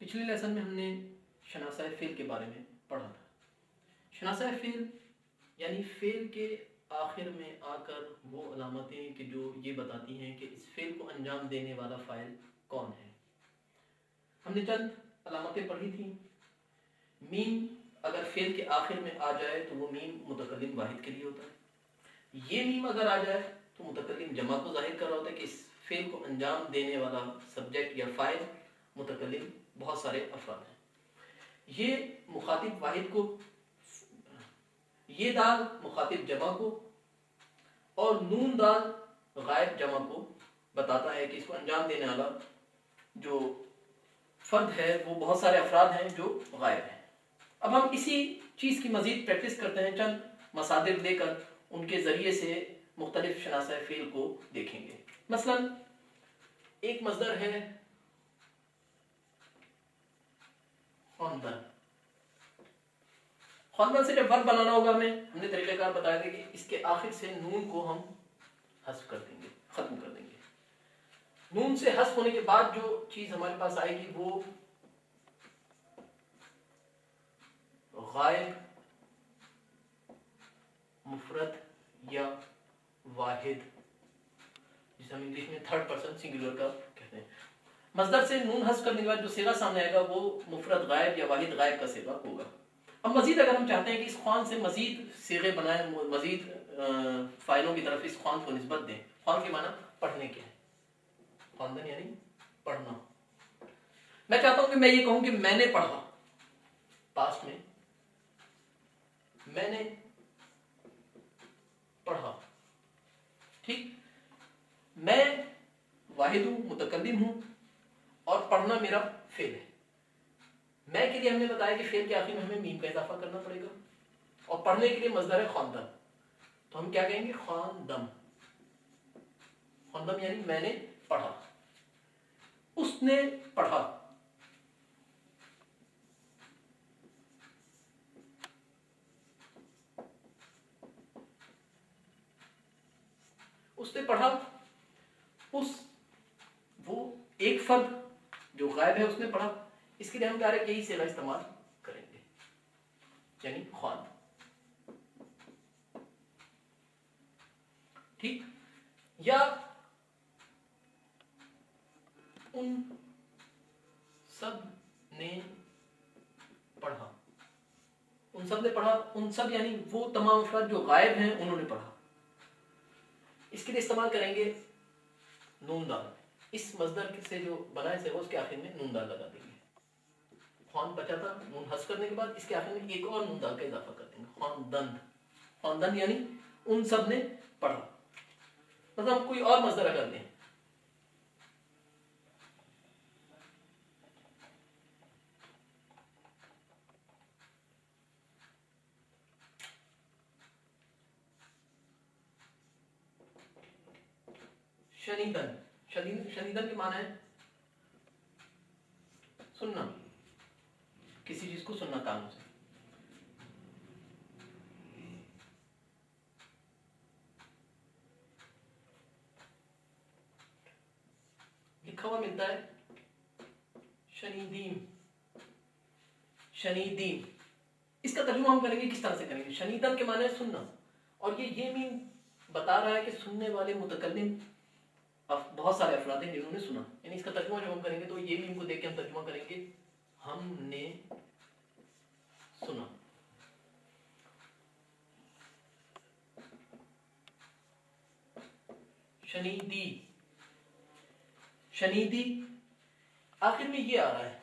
پچھلے لیسن میں ہم نے شناسہ فعل کے بارے میں پڑھا تھا۔ شناسہ فعل یعنی فعل کے آخر میں آ کر وہ علامتیں کہ جو یہ بتاتی ہیں کہ اس فعل کو انجام دینے والا فاعل کون ہے۔ ہم نے چند علامتیں پڑھی تھیں۔ میم اگر فعل کے آخر میں آ جائے تو وہ میم متکلم واحد کے لیے ہوتا ہے۔ یہ میم اگر آ جائے تو متکلم جمع کو ظاہر کر رہا ہوتا ہے کہ اس فعل کو انجام دینے والا سبجیکٹ یا فاعل متکلم بہت سارے افراد ہیں۔ یہ مخاطب واحد کو، یہ دال مخاطب جمع کو اور نون دال غائب جمع کو بتاتا ہے کہ اس کو انجام دینے والا جو فرد ہے وہ بہت سارے افراد ہیں جو غائب ہیں۔ اب ہم اسی چیز کی مزید پریکٹس کرتے ہیں، چند مصادر لے کر ان کے ذریعے سے مختلف شناسہ فعل کو دیکھیں گے۔ مثلا ایک مصدر ہے خواندن۔ خواندن سے جب ورب بنانا ہوگا ہم نے طریقہ کار بتایا تھا کہ اس کے آخر سے نون کو ہم حذف کر دیں گے، ختم کر دیں گے۔ نون سے حذف ہونے کے بعد جو چیز ہمارے پاس آئے گی وہ غائب، مفرد یا واحد، جسے ہم انگلش میں تھرڈ پرسن سنگولر کا کہتے ہیں۔ مصدر سے نون حذف کرنے کے بعد جو صیغہ سامنے آئے گا وہ مفرد غائب یا واحد غائب کا صیغہ ہوگا۔ اب مزید اگر ہم چاہتے ہیں کہ اس خوان سے مزید صیغے بنائیں، مزید فاعلوں کی طرف اس خوان کو نسبت دیں، خوان کے معنی پڑھنے کے ہیں، خواندن یعنی پڑھنا۔ میں چاہتا ہوں کہ میں یہ کہوں کہ میں نے پڑھا، پاسٹ میں میں نے پڑھا، ٹھیک۔ میں واحد ہوں، متکلم ہوں اور پڑھنا میرا فعل ہے۔ میں کے لیے ہم نے بتایا کہ فعل کے آخر میں ہمیں میم کا اضافہ کرنا پڑے گا اور پڑھنے کے لیے مصدر ہے خواندن، تو ہم کیا کہیں گے؟ خواندم۔ خواندم یعنی میں نے پڑھا، اس نے پڑھا۔ اس نے پڑھا، وہ ایک فرد جو غائب ہے اس نے پڑھا، اس کے لیے ہم ڈائریکٹ یہی صیغہ استعمال کریں گے، یعنی خواند، ٹھیک۔ یا ان سب نے پڑھا، ان سب نے پڑھا، ان سب یعنی وہ تمام افراد جو غائب ہیں انہوں نے پڑھا۔ اس کے لیے استعمال کریں گے نون دال۔ اس مصدر سے جو بنائے سے اس کے آخر میں نون دال لگا دیں گے۔ خوان بچا تھا، نون حذف کرنے کے بعد اس کے آخر میں ایک اور نون دال کا اضافہ کر دیں گے، خواندن۔ خواندن یعنی ان سب نے پڑھا۔ مطلب کوئی اور مصدر اگر لیں، شنیدن۔ شنیدن کے معنی ہے سننا، کسی چیز کو سننا کانوں سے۔ لکھا ہوا ملتا ہے شنیدین، شنیدین۔ اس کا ترجمہ ہم کریں گے، کس طرح سے کریں گے؟ شنیدن کے معنی ہے سننا، اور یہ میم بتا رہا ہے کہ سننے والے متکلم بہت سارے افراد ہیں جنہوں نے سنا، یعنی اس کا ترجمہ جب ہم کریں گے تو یہ میم کو دیکھ کے ہم ترجمہ کریں گے ہم نے سنا۔ شنیدی، شنیدی آخر میں یہ آ رہا ہے،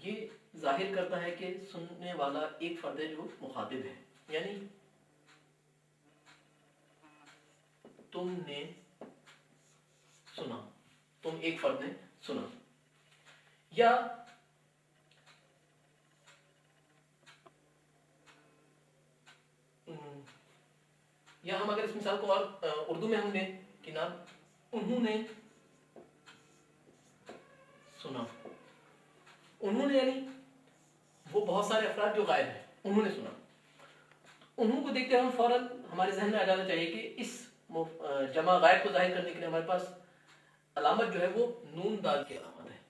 یہ ظاہر کرتا ہے کہ سننے والا ایک فرد ہے جو مخاطب ہے، یعنی تم نے سنا، تم ایک فرد نے سنا۔ یا ہم اگر اس مثال کو اور اردو میں ہم لیں کہ نا انہوں نے سنا۔ انہوں نے یعنی وہ بہت سارے افراد جو غائب ہیں، انہوں نے سنا۔ انہوں کو دیکھتے ہم فوراً ہمارے ذہن میں آ جانا چاہیے کہ اس جمع غائب کو ظاہر کرنے کے لیے ہمارے پاس علامت جو ہے وہ نون دال کی علامت ہے۔